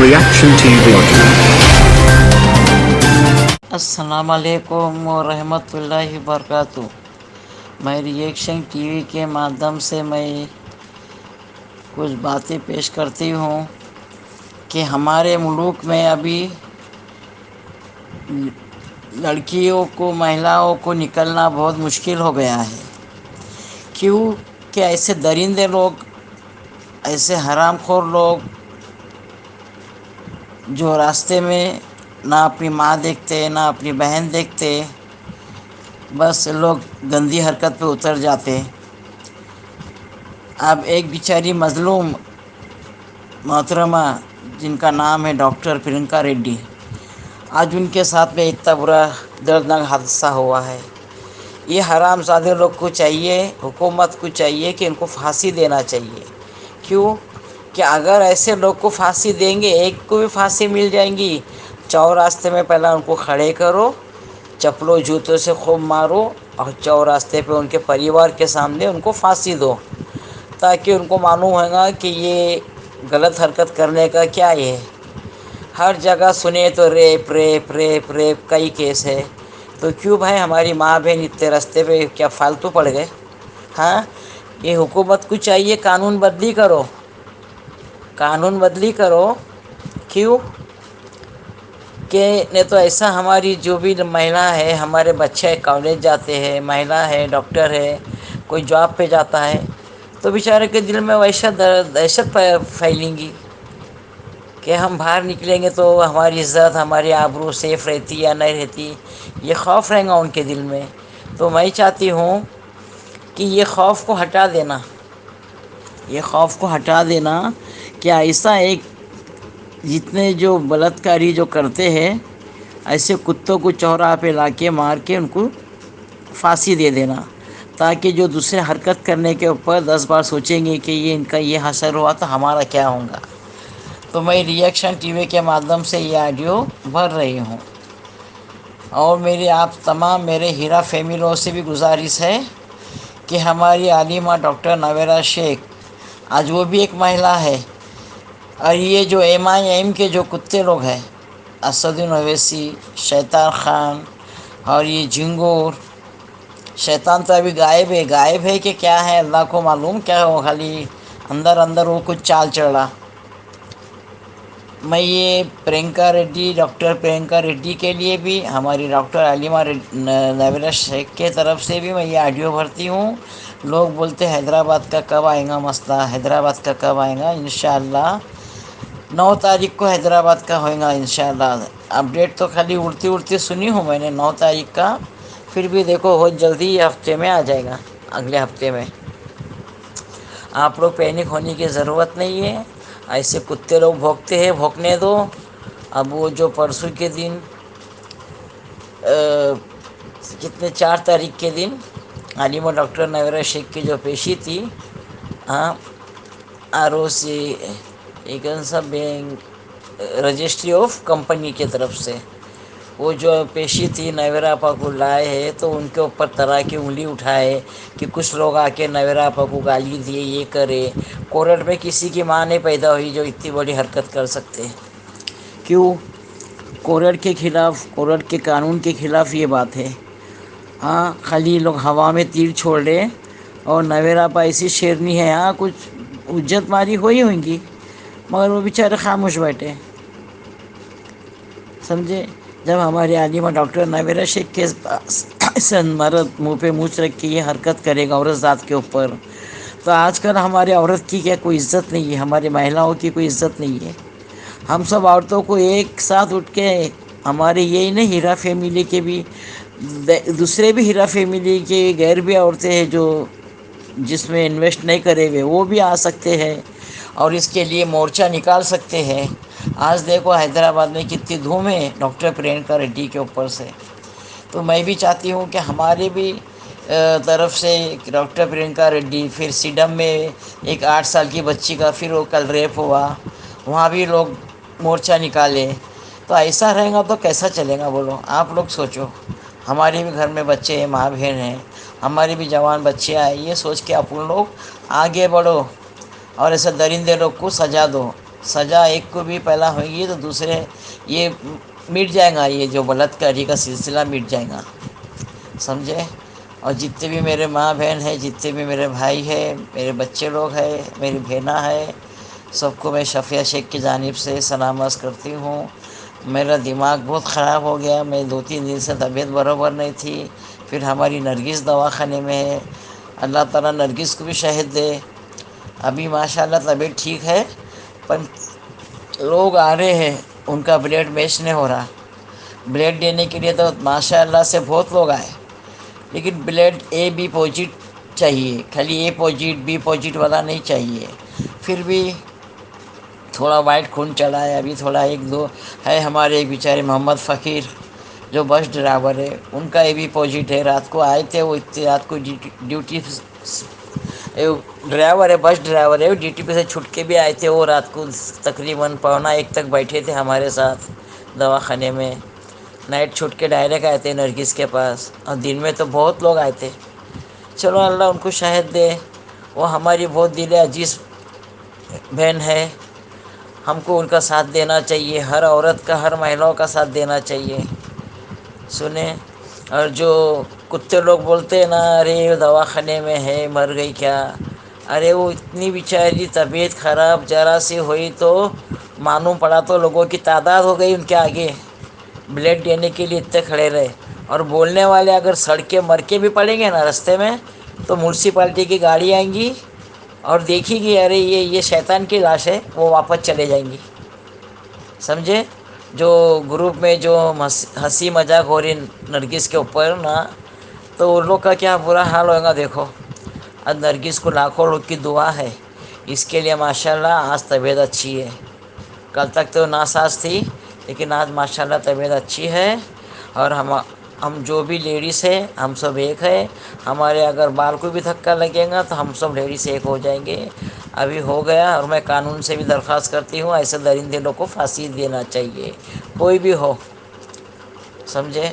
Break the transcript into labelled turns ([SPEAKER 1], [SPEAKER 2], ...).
[SPEAKER 1] Reaction TV Audio.
[SPEAKER 2] अस्सलाम वालेकुम व रहमतुल्लाहि व बरकातुहू। मैं रिएक्शन टीवी के माध्यम से मैं कुछ बातें पेश करती हूँ कि हमारे मुल्क में अभी लड़कियों को, महिलाओं को निकलना बहुत मुश्किल हो गया है। क्यों कि ऐसे दरिंदे लोग, ऐसे हरामखोर लोग जो रास्ते में ना अपनी माँ देखते, ना अपनी बहन देखते, बस लोग गंदी हरकत पे उतर जाते। अब एक बेचारी मजलूम मोहतरमा जिनका नाम है डॉक्टर प्रियंका रेड्डी, आज उनके साथ में इतना बुरा दर्दनाक हादसा हुआ है। ये हरामजादे लोग को चाहिए, हुकूमत को चाहिए कि इनको फांसी देना चाहिए। क्यों कि अगर ऐसे लोग को फांसी देंगे, एक को भी फांसी मिल जाएंगी। चौरास्ते में पहला उनको खड़े करो, चप्पलों जूतों से खूब मारो और चौरास्ते पे उनके परिवार के सामने उनको फांसी दो, ताकि उनको मालूम होगा कि ये गलत हरकत करने का क्या है। हर जगह सुने तो रेप रेप रेप रेप कई केस है। तो क्यों भाई हमारी माँ बहन इतने रास्ते पे क्या फालतू पड़ गए? हाँ, ये हुकूमत को चाहिए कानून बदली करो, कानून बदली करो। क्यों कि नहीं तो ऐसा हमारी जो भी महिला है, हमारे बच्चे कॉलेज जाते हैं, महिला है, डॉक्टर है, कोई जॉब पे जाता है, तो बेचारे के दिल में वैसा दहशत फैलेंगी कि हम बाहर निकलेंगे तो हमारी इज़्ज़त, हमारी आबरू सेफ़ रहती या नहीं रहती, ये खौफ रहेगा उनके दिल में। तो मैं चाहती हूँ कि ये खौफ को हटा देना, ये खौफ को हटा देना कि ऐसा एक जितने जो बलात्कारी जो करते हैं, ऐसे कुत्तों को चौराहे पे लाके मार के उनको फांसी दे देना, ताकि जो दूसरे हरकत करने के ऊपर 10 बार सोचेंगे कि ये इनका ये असर हुआ तो हमारा क्या होगा। तो मैं रिएक्शन टीवी के माध्यम से ये ऑडियो भर रही हूँ। और मेरी आप तमाम मेरे हीरा फैमिलियों से भी गुजारिश है कि हमारी आलिमा डॉक्टर नवेरा शेख, आज वो भी एक महिला है, और ये जो MIM के जो कुत्ते लोग हैं, असदुद्दीन ओवैसी, शैतान खान और ये झिंगुर, शैतान तो अभी गायब है कि क्या है अल्लाह को मालूम, क्या हो, खाली अंदर अंदर वो कुछ चाल चला। मैं ये प्रियंका रेड्डी, डॉक्टर प्रियंका रेड्डी के लिए भी, हमारी डॉक्टर आलिमा नवेरा शेख के तरफ से भी मैं ये ऑडियो भरती हूँ। लोग बोलते हैदराबाद का कब आएगा मसला, हैदराबाद का कब आएगा? इंशाअल्लाह 9 तारीख को हैदराबाद का होएगा इंशाअल्लाह। अपडेट तो खाली उड़ती उड़ती सुनी हूँ मैंने 9 तारीख का, फिर भी देखो बहुत जल्दी हफ्ते में आ जाएगा, अगले हफ्ते में। आप लोग पैनिक होने की ज़रूरत नहीं है, ऐसे कुत्ते लोग भौंकते हैं, भौंकने दो। अब वो जो परसों के दिन कितने 4 तारीख के दिन आलिमा डॉक्टर नवेरा शेख की जो पेशी थी, हाँ, ROC एक सब बैंक रजिस्ट्री ऑफ कंपनी की तरफ से वो जो पेशी थी नवेरा आपा को लाए है, तो उनके ऊपर तरह की उंगली उठाए कि कुछ लोग आके नवेरा आपा को गाली दिए, ये करे। कोर्ट में किसी की माँ नहीं पैदा हुई जो इतनी बड़ी हरकत कर सकते। क्यों? कोर्ट के ख़िलाफ़, कोर्ट के कानून के ख़िलाफ़ ये बात है। हाँ, खाली लोग हवा में तीर छोड़ रहे, और नवेरा आपा ऐसी शेरनी है, हाँ कुछ इज्जत मारी हुई होंगी, मगर वो बेचारे खामोश बैठे, समझे। जब हमारे आलिमा डॉक्टर नवेरा शेख के ऐसा मर्द मुँह पे मूछ रख के ये हरकत करेगा औरत ज़ात के ऊपर, तो आजकल हमारे औरत की क्या कोई इज़्ज़त नहीं है, हमारे महिलाओं की कोई इज़्ज़त नहीं है। हम सब औरतों को एक साथ उठ के, हमारे यही नहीं हीरा फैमिली के भी, दूसरे भी हीरा फैमिली के गैर भी औरतें हैं जो जिसमें इन्वेस्ट नहीं करे हुए, वो भी आ सकते हैं और इसके लिए मोर्चा निकाल सकते हैं। आज देखो हैदराबाद में कितनी धूम है डॉक्टर प्रियंका रेड्डी के ऊपर से। तो मैं भी चाहती हूँ कि हमारे भी तरफ से डॉक्टर प्रियंका रेड्डी, फिर सीडम में एक 8 साल की बच्ची का फिर वो कल रेप हुआ, वहाँ भी लोग मोर्चा निकाले। तो ऐसा रहेगा तो कैसा चलेगा बोलो? आप लोग सोचो। हमारे भी घर में बच्चे हैं, माँ बहन हैं, हमारे भी जवान बच्चे आए, ये सोच के अपन लोग आगे बढ़ो और ऐसे दरिंदे लोग को सजा दो। سزا ایک کو بھی پہلا ہوگی تو دوسرے یہ مٹ جائے گا، یہ جو بلاتکاری کا سلسلہ مٹ جائے گا، سمجھے؟ اور جتنے بھی میرے ماں بہن ہیں، جتنے بھی میرے بھائی ہیں، میرے بچے لوگ ہیں، میری بہنا ہے، سب کو میں شفیع شیخ کی جانب سے سلام عرض کرتی ہوں۔ میرا دماغ بہت خراب ہو گیا، میں 2-3 دن سے طبیعت برابر نہیں تھی، پھر ہماری نرگس دواخانے میں ہے، اللہ تعالیٰ نرگس کو بھی صحت دے۔ ابھی ماشاءاللہ طبیعت ٹھیک ہے، پر لوگ آ رہے ہیں، ان کا بلڈ میچ نہیں ہو رہا۔ بلڈ دینے کے لیے تو ماشاءاللہ سے بہت لوگ آئے، لیکن بلڈ اے بی پوزیٹ چاہیے، خالی اے پوزیٹ بی پوزیٹ والا نہیں چاہیے۔ پھر بھی تھوڑا وائٹ خون چلا ہے، ابھی تھوڑا ایک دو ہے۔ ہمارے ایک بیچارے محمد فقیر جو بس ڈرائیور ہے، ان کا اے بی پوزیٹ ہے، رات کو آئے تھے، وہ اتنی رات کو ڈیوٹی ڈرائیور ہے، بس ڈرائیور ہے، ڈیوٹی پہ سے چھٹ کے بھی آئے تھے، وہ رات کو تقریباً 12:45 تک بیٹھے تھے ہمارے ساتھ دواخانے میں۔ نائٹ چھوٹ کے ڈائریکٹ آئے تھے نرگس کے پاس، اور دن میں تو بہت لوگ آئے تھے۔ چلو اللہ ان کو شہد دے، وہ ہماری بہت دل عزیز بہن ہے، ہم کو ان کا ساتھ دینا چاہیے، ہر عورت کا، ہر مہیلاؤں کا ساتھ دینا چاہیے، سنیں۔ اور جو کتے لوگ بولتے ہیں نا، ارے دواخانے میں ہے، مر گئی کیا؟ ارے وہ اتنی بیچاری طبیعت خراب ذرا سی ہوئی تو معلوم پڑا تو لوگوں کی تعداد ہو گئی ان کے آگے، بلڈ دینے کے لیے اتنے کھڑے رہے۔ اور بولنے والے اگر سڑ کے مر کے بھی پڑیں گے نا رستے میں، تو میونسپلٹی کی گاڑی آئیں گی اور دیکھیں گی، ارے یہ شیطان کی لاش ہے، وہ واپس چلے جائیں گی، سمجھے؟ جو گروپ میں جو ہنسی مذاق ہو رہی نرگس کے اوپر نا، تو ان لوگ کا کیا برا حال ہوگا دیکھو۔ اب نرگس کو لاکھوں لوگ کی دعا ہے، اس کے لیے ماشاءاللہ آج طبیعت اچھی ہے۔ کل تک تو ناساز تھی، لیکن آج ماشاءاللہ طبیعت اچھی ہے۔ اور ہم جو بھی لیڈیز ہیں، ہم سب ایک ہے۔ ہمارے اگر بال کو بھی دھکا لگے گا تو ہم سب لیڈیز ایک ہو جائیں گے۔ ابھی ہو گیا، اور میں قانون سے بھی درخواست کرتی ہوں، ایسے درندے لوگ کو پھانسی دینا چاہیے، کوئی بھی ہو، سمجھے؟